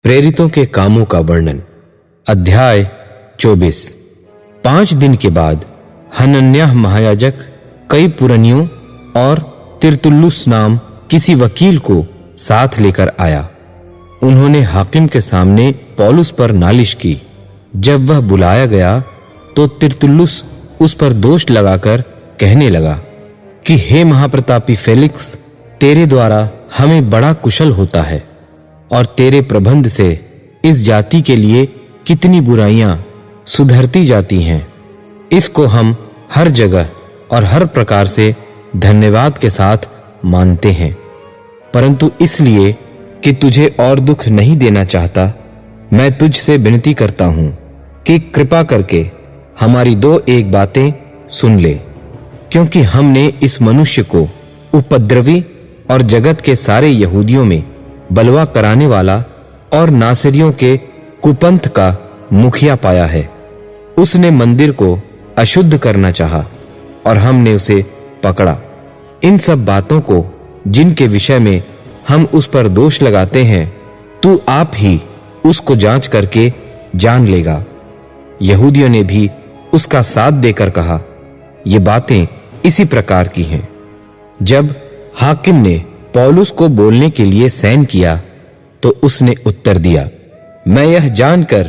प्रेरितों के कामों का वर्णन। अध्याय 24। 5 दिन के बाद हनन्याह महायाजक कई पुरनियों और तिरतुल्लुस नाम किसी वकील को साथ लेकर आया। उन्होंने हाकिम के सामने पौलुस पर नालिश की। जब वह बुलाया गया तो तिरतुल्लुस उस पर दोष लगाकर कहने लगा कि हे महाप्रतापी फेलिक्स, तेरे द्वारा हमें बड़ा कुशल होता है और तेरे प्रबंध से इस जाति के लिए कितनी बुराइयां सुधरती जाती हैं। इसको हम हर जगह और हर प्रकार से धन्यवाद के साथ मानते हैं, परंतु इसलिए कि तुझे और दुख नहीं देना चाहता, मैं तुझसे विनती करता हूं कि कृपा करके हमारी 2-1 बातें सुन ले, क्योंकि हमने इस मनुष्य को उपद्रवी और जगत के सारे यहूदियों में बलवा कराने वाला और नासरियों के कुपंथ का मुखिया पाया है। उसने मंदिर को अशुद्ध करना चाहा और हमने उसे पकड़ा। इन सब बातों को जिनके विषय में हम उस पर दोष लगाते हैं, तू आप ही उसको जांच करके जान लेगा। यहूदियों ने भी उसका साथ देकर कहा, ये बातें इसी प्रकार की हैं। जब हाकिम ने पौलुस को बोलने के लिए सहन किया तो उसने उत्तर दिया, मैं यह जानकर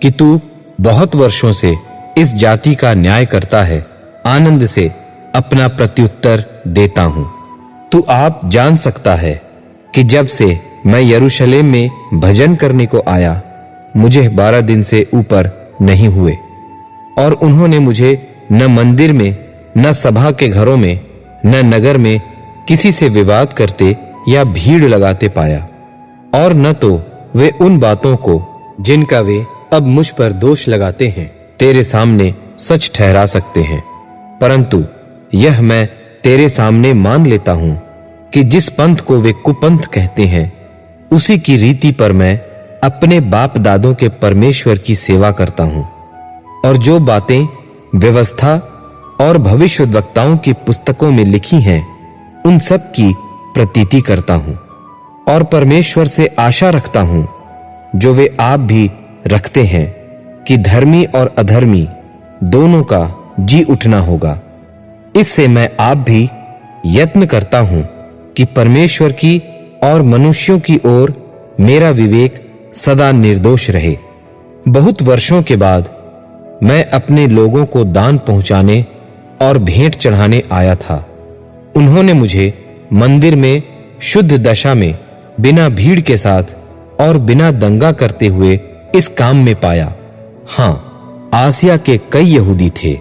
कि तू बहुत वर्षों से इस जाति का न्याय करता है, आनंद से अपना प्रत्युत्तर देता हूं। तू आप जान सकता है कि जब से मैं यरूशलेम में भजन करने को आया, मुझे 12 दिन से ऊपर नहीं हुए और उन्होंने मुझे न मंदिर में, न सभा के घरों में, न नगर में किसी से विवाद करते या भीड़ लगाते पाया, और न तो वे उन बातों को जिनका वे अब मुझ पर दोष लगाते हैं तेरे सामने सच ठहरा सकते हैं। परंतु यह मैं तेरे सामने मान लेता हूं कि जिस पंथ को वे कुपंथ कहते हैं, उसी की रीति पर मैं अपने बाप दादों के परमेश्वर की सेवा करता हूं, और जो बातें व्यवस्था और भविष्यद्वक्ताओं की पुस्तकों में लिखी हैं, उन सब की प्रतीति करता हूं, और परमेश्वर से आशा रखता हूं, जो वे आप भी रखते हैं, कि धर्मी और अधर्मी दोनों का जी उठना होगा। इससे मैं आप भी यत्न करता हूं कि परमेश्वर की और मनुष्यों की ओर मेरा विवेक सदा निर्दोष रहे। बहुत वर्षों के बाद मैं अपने लोगों को दान पहुंचाने और भेंट चढ़ाने आया था। उन्होंने मुझे मंदिर में शुद्ध दशा में बिना भीड़ के साथ और बिना दंगा करते हुए इस काम में पाया। हाँ, आसिया के कई यहूदी थे।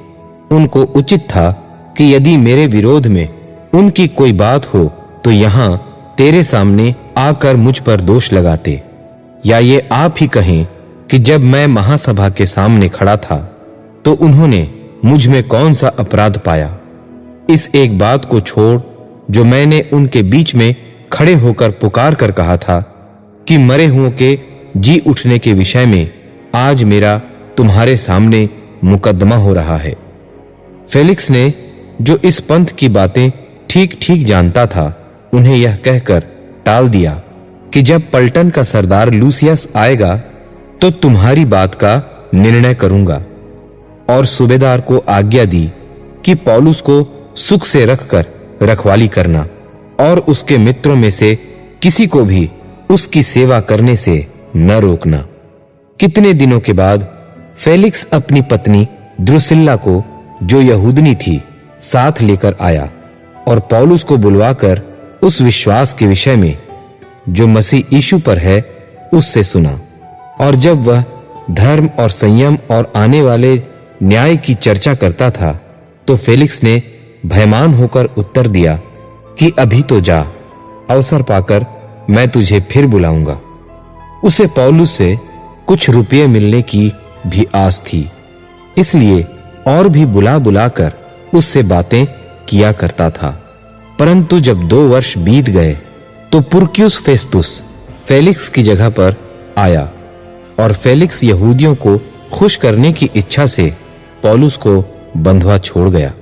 उनको उचित था कि यदि मेरे विरोध में उनकी कोई बात हो तो यहां तेरे सामने आकर मुझ पर दोष लगाते, या ये आप ही कहें कि जब मैं महासभा के सामने खड़ा था तो उन्होंने मुझ में कौन सा अपराध पाया। इस एक बात को छोड़ जो मैंने उनके बीच में खड़े होकर पुकार कर कहा था कि मरे हुओं के जी उठने के विषय में आज मेरा तुम्हारे सामने मुकदमा हो रहा है। फेलिक्स ने, जो इस पंथ की बातें ठीक ठीक जानता था, उन्हें यह कहकर टाल दिया कि जब पलटन का सरदार लूसियस आएगा तो तुम्हारी बात का निर्णय करूंगा, और सूबेदार को आज्ञा दी कि पौलुस को सुख से रखकर रखवाली करना और उसके मित्रों में से किसी को भी उसकी सेवा करने से न रोकना। कितने दिनों के बाद फेलिक्स अपनी पत्नी द्रुसिल्ला को, जो यहूदनी थी, साथ लेकर आया और पौलुस को बुलवाकर उस विश्वास के विषय में जो मसीह यीशु पर है उससे सुना। और जब वह धर्म और संयम और आने वाले न्याय की चर्चा करता था तो फेलिक्स ने भयमान होकर उत्तर दिया कि अभी तो जा, अवसर पाकर मैं तुझे फिर बुलाऊंगा। उसे पौलुस से कुछ रुपये मिलने की भी आस थी, इसलिए और भी बुला बुलाकर उससे बातें किया करता था। परंतु जब 2 वर्ष बीत गए तो पुरक्युस फेस्तुस फेलिक्स की जगह पर आया, और फेलिक्स यहूदियों को खुश करने की इच्छा से पौलुस को बंधुआ छोड़ गया।